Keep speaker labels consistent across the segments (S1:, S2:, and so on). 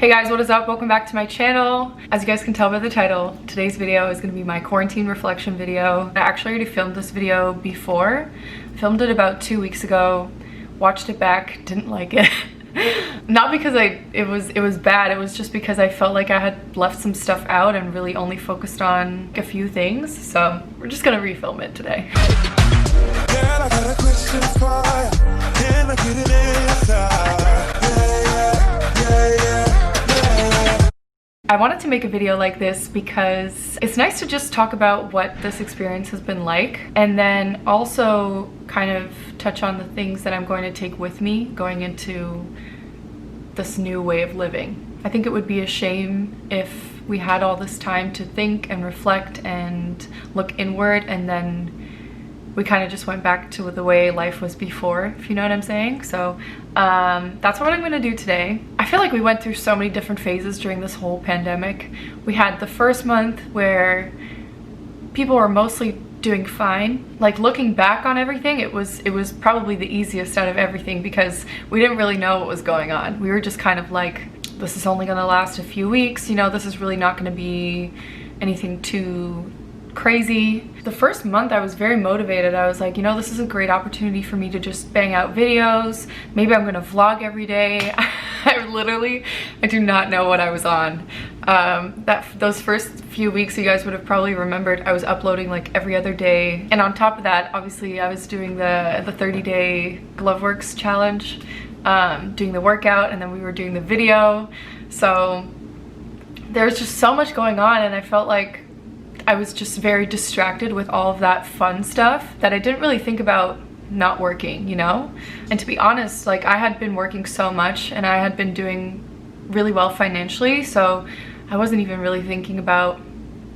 S1: Hey guys, what is up? Welcome back to my channel. As you guys can tell by the title, today's video is going to be my quarantine reflection video. I actually already filmed this video before. I filmed it about 2 weeks ago, watched it back, didn't like it. Not because it was bad, it was just because I felt like I had left some stuff out and really only focused on a few things. So we're just gonna refilm it today. Girl, I got a question for you. Can I get it inside? I wanted to make a video like this because it's nice to just talk about what this experience has been like, and then also kind of touch on the things that I'm going to take with me going into this new way of living. I think it would be a shame if we had all this time to think and reflect and look inward, and then we kind of just went back to the way life was before, if you know what I'm saying. So that's what I'm gonna do today. I feel like we went through so many different phases during this whole pandemic. We had the first month where people were mostly doing fine. Like, looking back on everything, it was probably the easiest out of everything because we didn't really know what was going on. We were just kind of like, this is only gonna last a few weeks, you know, this is really not gonna be anything too crazy. The first month I was very motivated. I was like, you know, this is a great opportunity for me to just bang out videos. Maybe I'm gonna vlog every day. I do not know what I was on. Those first few weeks, you guys would have probably remembered I was uploading like every other day. And on top of that, obviously I was doing the 30-day GloveWorks challenge, doing the workout, and then we were doing the video. So there was just so much going on, and I felt like I was just very distracted with all of that fun stuff that I didn't really think about not working, you know? And to be honest, like, I had been working so much and I had been doing really well financially, so I wasn't even really thinking about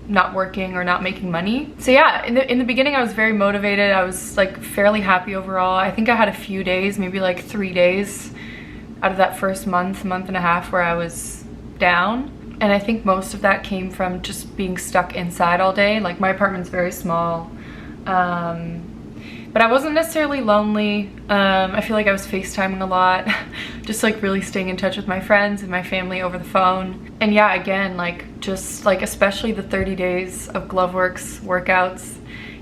S1: not working or not making money. So yeah, in the beginning I was very motivated. I was like fairly happy overall. I think I had a few days, maybe like 3 days out of that first month and a half where I was down. And I think most of that came from just being stuck inside all day. Like, my apartment's very small, but I wasn't necessarily lonely. I feel like I was FaceTiming a lot, just like really staying in touch with my friends and my family over the phone. And yeah, again, like, just like, especially the 30 days of GloveWorks workouts,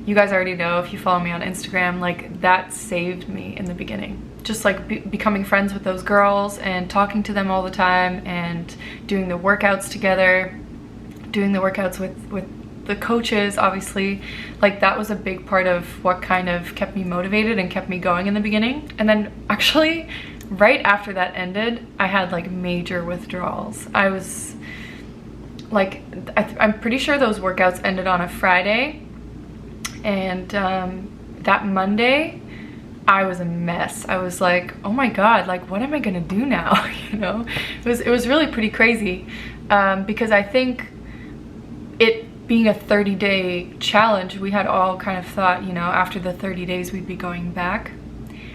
S1: you guys already know if you follow me on Instagram, like, that saved me in the beginning. Just like becoming friends with those girls and talking to them all the time and doing the workouts together, doing the workouts with the coaches, obviously. Like, that was a big part of what kind of kept me motivated and kept me going in the beginning. And then actually right after that ended, I had like major withdrawals. I was like, I'm pretty sure those workouts ended on a Friday, and that Monday I was a mess. I was like, oh my god, like, what am I gonna do now? You know, it was really pretty crazy, because I think it being a 30-day challenge, we had all kind of thought, you know, after the 30 days we'd be going back,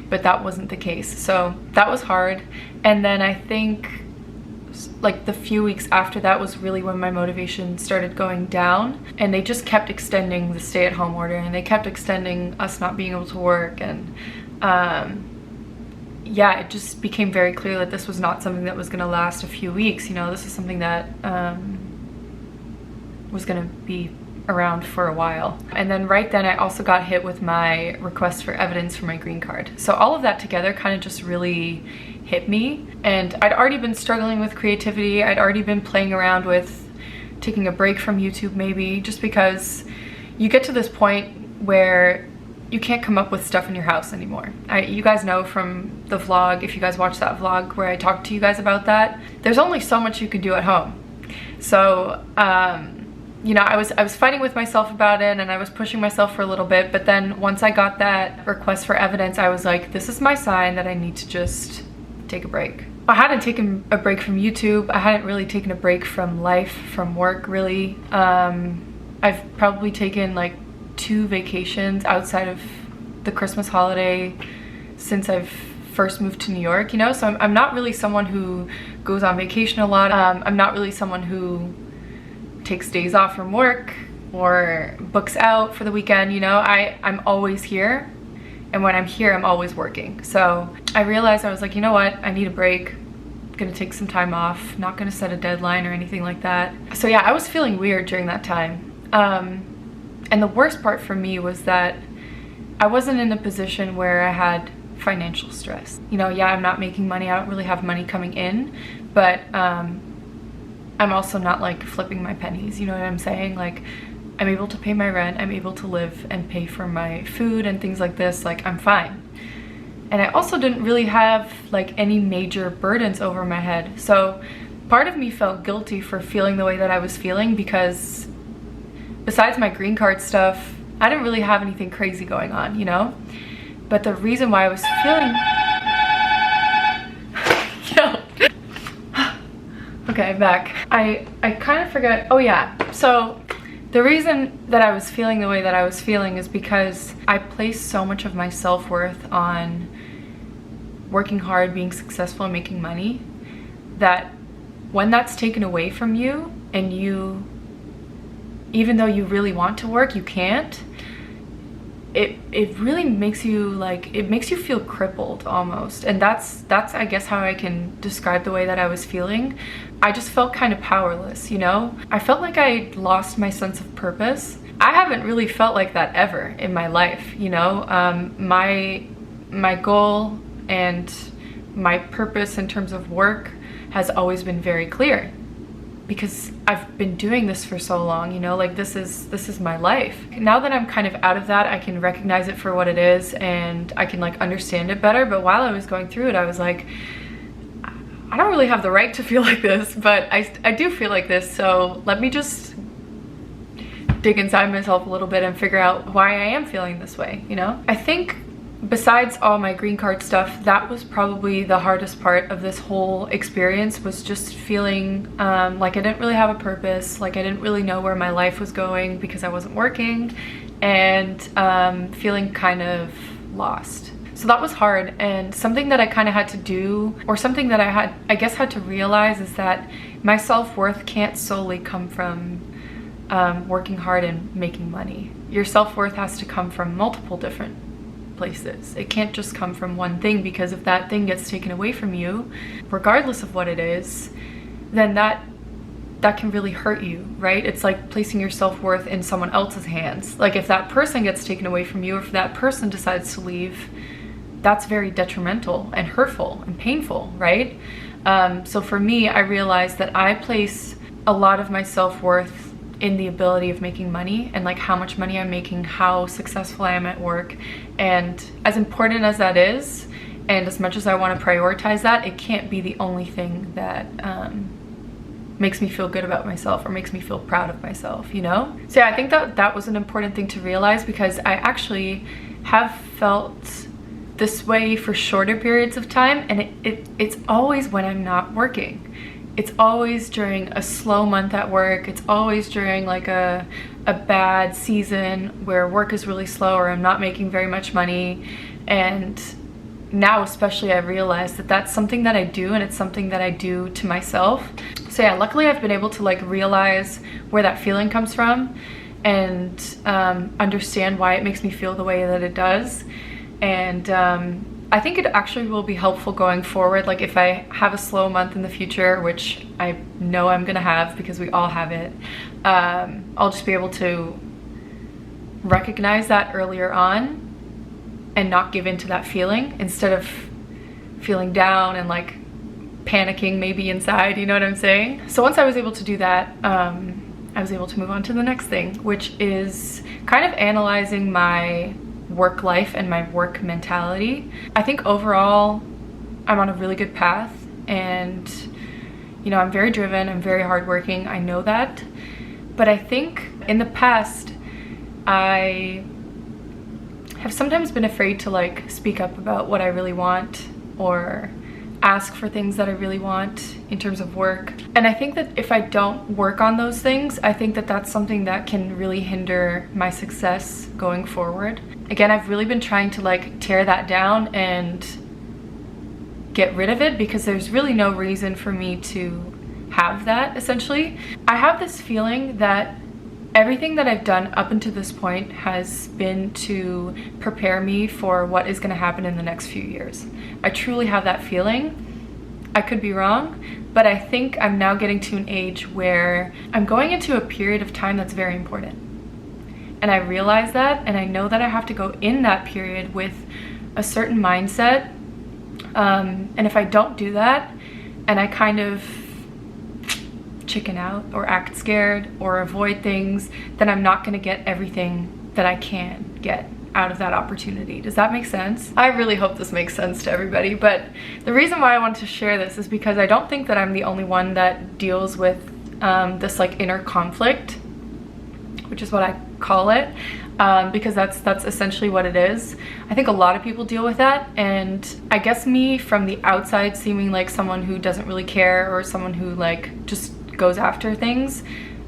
S1: but that wasn't the case. So that was hard. And then I think like the few weeks after that was really when my motivation started going down, and they just kept extending the stay-at-home order, and they kept extending us not being able to work. And yeah, it just became very clear that this was not something that was going to last a few weeks. You know, this is something that was going to be around for a while. And then right then I also got hit with my request for evidence for my green card. So all of that together kind of just really hit me. And I'd already been struggling with creativity. I'd already been playing around with taking a break from YouTube, maybe, just because you get to this point where you can't come up with stuff in your house anymore. You guys know from the vlog, if you guys watch that vlog where I talked to you guys about that, there's only so much you can do at home. So you know, I was fighting with myself about it, and I was pushing myself for a little bit, but then once I got that request for evidence, I was like, this is my sign that I need to just take a break. I hadn't taken a break from YouTube. I hadn't really taken a break from life, from work, really. I've probably taken like 2 vacations outside of the Christmas holiday since I've first moved to New York, you know? So I'm not really someone who goes on vacation a lot. I'm not really someone who takes days off from work or books out for the weekend, you know? I'm always here, and when I'm here I'm always working. So I realized, I was like, you know what, I need a break. gonna take some time off, not gonna set a deadline or anything like that. So yeah, I was feeling weird during that time. And the worst part for me was that I wasn't in a position where I had financial stress. You know, yeah, I'm not making money, I don't really have money coming in, but I'm also not like flipping my pennies, you know what I'm saying? Like, I'm able to pay my rent, I'm able to live and pay for my food and things like this, like I'm fine. And I also didn't really have like any major burdens over my head. So part of me felt guilty for feeling the way that I was feeling, because besides my green card stuff, I didn't really have anything crazy going on, you know? But the reason why I was feeling... Okay, I'm back. I kind of forgot. Oh yeah, so the reason that I was feeling the way that I was feeling is because I placed so much of my self-worth on working hard, being successful, and making money, that when that's taken away from you and you, even though you really want to work, you can't, it really makes you like, it makes you feel crippled almost. And that's I guess how I can describe the way that I was feeling. I just felt kind of powerless, you know? I felt like I lost my sense of purpose. I haven't really felt like that ever in my life, you know? My goal and my purpose in terms of work has always been very clear, because I've been doing this for so long, you know, like this is my life. Now that I'm kind of out of that, I can recognize it for what it is and I can like understand it better. But while I was going through it, I was like, I don't really have the right to feel like this, but I do feel like this. So let me just dig inside myself a little bit and figure out why I am feeling this way, you know? I think besides all my green card stuff, that was probably the hardest part of this whole experience, was just feeling like I didn't really have a purpose, like I didn't really know where my life was going because I wasn't working, and feeling kind of lost. So that was hard, and something that I kind of had to do, or something that I guess had to realize, is that my self-worth can't solely come from working hard and making money. Your self-worth has to come from multiple different places. It can't just come from one thing, because if that thing gets taken away from you, regardless of what it is, then that can really hurt you, right? It's like placing your self-worth in someone else's hands. Like if that person gets taken away from you, or if that person decides to leave, that's very detrimental and hurtful and painful, right? So for me, I realized that I place a lot of my self-worth in the ability of making money, and like how much money I'm making, how successful I am at work. And as important as that is, and as much as I want to prioritize that, it can't be the only thing that makes me feel good about myself or makes me feel proud of myself, you know? So yeah, I think that was an important thing to realize, because I actually have felt this way for shorter periods of time, and it's always when I'm not working. It's always during a slow month at work. It's always during like a bad season where work is really slow, or I'm not making very much money. And now especially I realize that that's something that I do, and it's something that I do to myself. So yeah, luckily I've been able to like realize where that feeling comes from, and understand why it makes me feel the way that it does. And I think it actually will be helpful going forward. Like if I have a slow month in the future, which I know I'm gonna have because we all have it, I'll just be able to recognize that earlier on and not give in to that feeling, instead of feeling down and like panicking maybe inside, you know what I'm saying? So once I was able to do that, I was able to move on to the next thing, which is kind of analyzing my work life and my work mentality. I think overall I'm on a really good path, and you know, I'm very driven, I'm very hardworking, I know that. But I think in the past I have sometimes been afraid to like speak up about what I really want, or ask for things that I really want in terms of work. And I think that if I don't work on those things, I think that that's something that can really hinder my success going forward. Again, I've really been trying to like tear that down and get rid of it, because there's really no reason for me to have that, essentially. I have this feeling that everything that I've done up until this point has been to prepare me for what is going to happen in the next few years. I truly have that feeling. I could be wrong, but I think I'm now getting to an age where I'm going into a period of time that's very important. And I realize that, and I know that I have to go in that period with a certain mindset. And if I don't do that, and I kind of chicken out or act scared or avoid things, then I'm not gonna get everything that I can get out of that opportunity. Does that make sense? I really hope this makes sense to everybody, but the reason why I wanted to share this is because I don't think that I'm the only one that deals with this like inner conflict, which is what I call it, because that's essentially what it is. I think a lot of people deal with that, and I guess me from the outside seeming like someone who doesn't really care or someone who like just goes after things,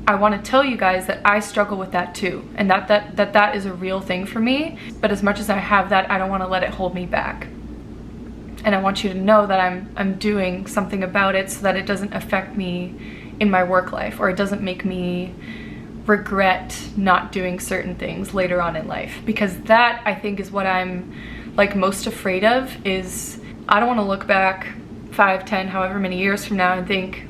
S1: I want to tell you guys that I struggle with that too, and that is a real thing for me. But as much as I have that, I don't want to let it hold me back. And I want you to know that I'm doing something about it so that it doesn't affect me in my work life, or it doesn't make me regret not doing certain things later on in life. Because that, I think, is what I'm like most afraid of. Is I don't want to look back 5, 10, however many years from now and think,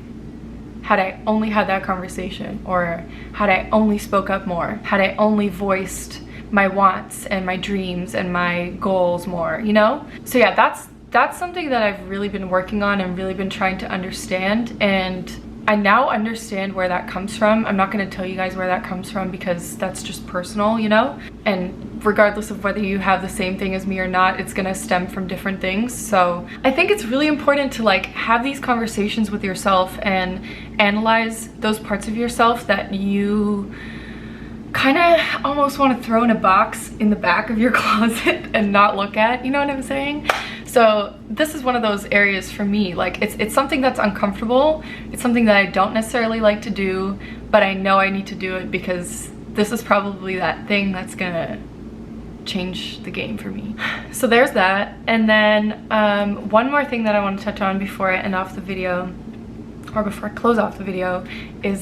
S1: had I only had that conversation, or had I only spoke up more, had I only voiced my wants and my dreams and my goals more, you know? So yeah, that's something that I've really been working on and really been trying to understand, and I now understand where that comes from. I'm not going to tell you guys where that comes from because that's just personal, you know? And regardless of whether you have the same thing as me or not, it's going to stem from different things. So I think it's really important to like have these conversations with yourself and analyze those parts of yourself that you kind of almost want to throw in a box in the back of your closet and not look at, you know what I'm saying? So this is one of those areas for me. Like it's something that's uncomfortable. It's something that I don't necessarily like to do, but I know I need to do it because this is probably that thing that's gonna change the game for me. So there's that. And then one more thing that I want to touch on before I end off the video, or before I close off the video, is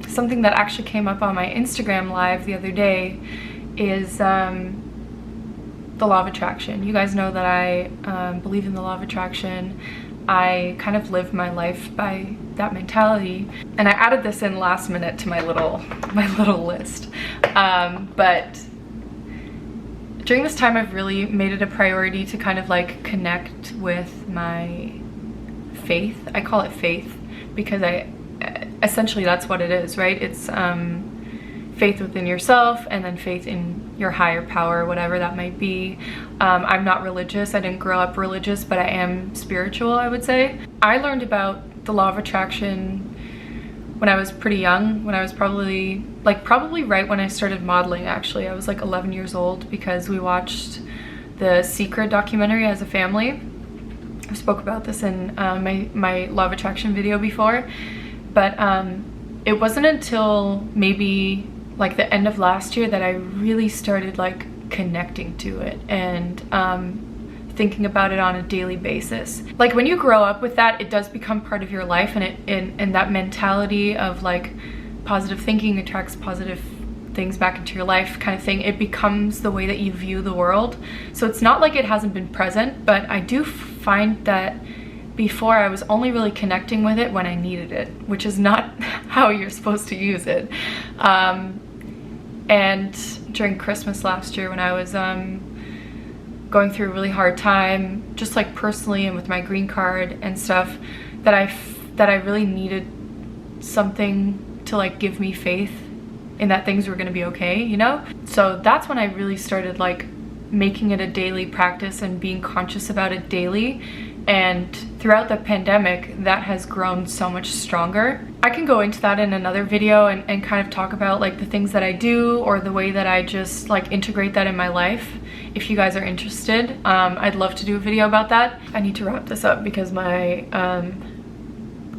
S1: something that actually came up on my Instagram live the other day, is the law of attraction. You guys know that I believe in the law of attraction. I kind of live my life by that mentality, and I added this in last minute to my little list. But during this time, I've really made it a priority to kind of like connect with my faith. I call it faith because essentially that's what it is, right? It's faith within yourself, and then faith in your higher power, whatever that might be. I'm not religious. I didn't grow up religious, but I am spiritual, I would say. I learned about the law of attraction when I was pretty young, when I was probably right when I started modeling, actually. I was like 11 years old because we watched the Secret documentary as a family. I spoke about this in my law of attraction video before, but it wasn't until maybe like the end of last year that I really started like connecting to it and thinking about it on a daily basis. Like when you grow up with that, it does become part of your life, and that mentality of like positive thinking attracts positive things back into your life kind of thing. It becomes the way that you view the world. So it's not like it hasn't been present, but I do find that before I was only really connecting with it when I needed it, which is not how you're supposed to use it. And during Christmas last year, when I was going through a really hard time, just like personally and with my green card and stuff, that I really needed something to like give me faith in that things were gonna be okay, you know? So that's when I really started like making it a daily practice and being conscious about it daily. And throughout the pandemic, that has grown so much stronger. I can go into that in another video and kind of talk about like the things that I do, or the way that I just like integrate that in my life. If you guys are interested, I'd love to do a video about that. I need to wrap this up because my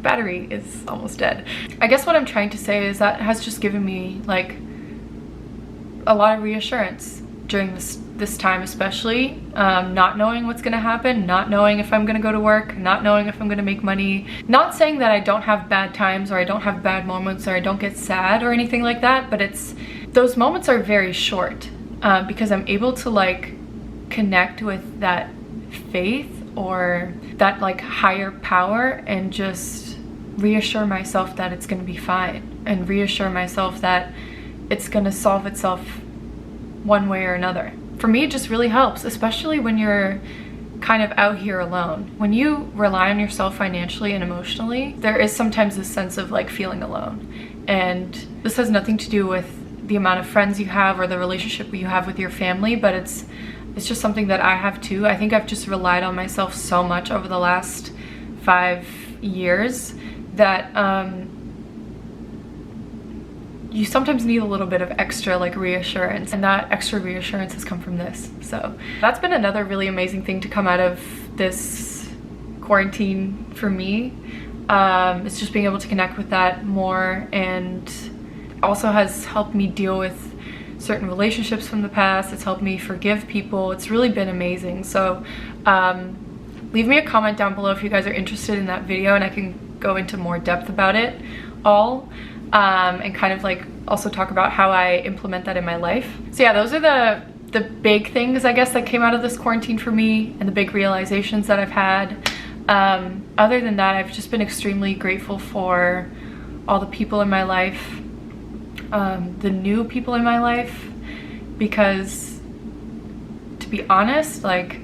S1: battery is almost dead. I guess what I'm trying to say is that has just given me like a lot of reassurance during this time, especially not knowing what's gonna happen, not knowing if I'm gonna go to work, not knowing if I'm gonna make money. Not saying that I don't have bad times, or I don't have bad moments, or I don't get sad or anything like that, but those moments are very short because I'm able to like connect with that faith or that like higher power and just reassure myself that it's gonna be fine, and reassure myself that it's gonna solve itself one way or another. For me, it just really helps, especially when you're kind of out here alone. When you rely on yourself financially and emotionally, there is sometimes this sense of like feeling alone. And this has nothing to do with the amount of friends you have or the relationship you have with your family, but it's just something that I have too. I think I've just relied on myself so much over the last 5 years that you sometimes need a little bit of extra like reassurance, and that extra reassurance has come from this. So that's been another really amazing thing to come out of this quarantine for me. It's just being able to connect with that more, and also has helped me deal with certain relationships from the past. It's helped me forgive people. It's really been amazing. So leave me a comment down below if you guys are interested in that video, and I can go into more depth about it all. And kind of like also talk about how I implement that in my life. So yeah, those are the big things, I guess, that came out of this quarantine for me, and the big realizations that I've had. Other than that, I've just been extremely grateful for all the people in my life, the new people in my life, because to be honest, like,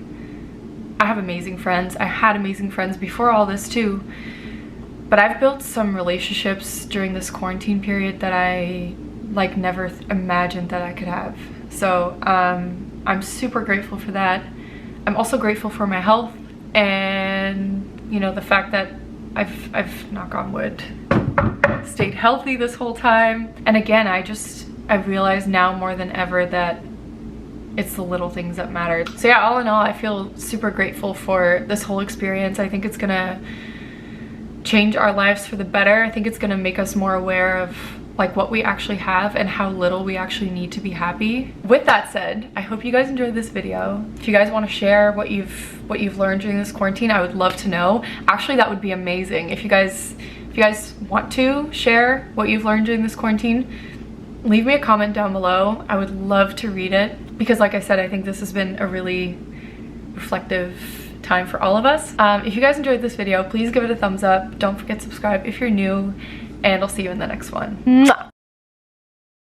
S1: I have amazing friends. I had amazing friends before all this too. But I've built some relationships during this quarantine period that I like never imagined that I could have. So I'm super grateful for that. I'm also grateful for my health, and you know, the fact that I've knock on wood, stayed healthy this whole time. And again, I realize now more than ever that it's the little things that matter. So yeah, all in all, I feel super grateful for this whole experience. I think it's gonna change our lives for the better. I think it's gonna make us more aware of like what we actually have and how little we actually need to be happy. With that said, I hope you guys enjoyed this video. If you guys want to share what you've learned during this quarantine, I would love to know. Actually, that would be amazing. If you guys want to share what you've learned during this quarantine, leave me a comment down below. I would love to read it, because like I said, I think this has been a really reflective time for all of us. If you guys enjoyed this video, please give it a thumbs up. Don't forget to subscribe if you're new, and I'll see you in the next one. Mwah!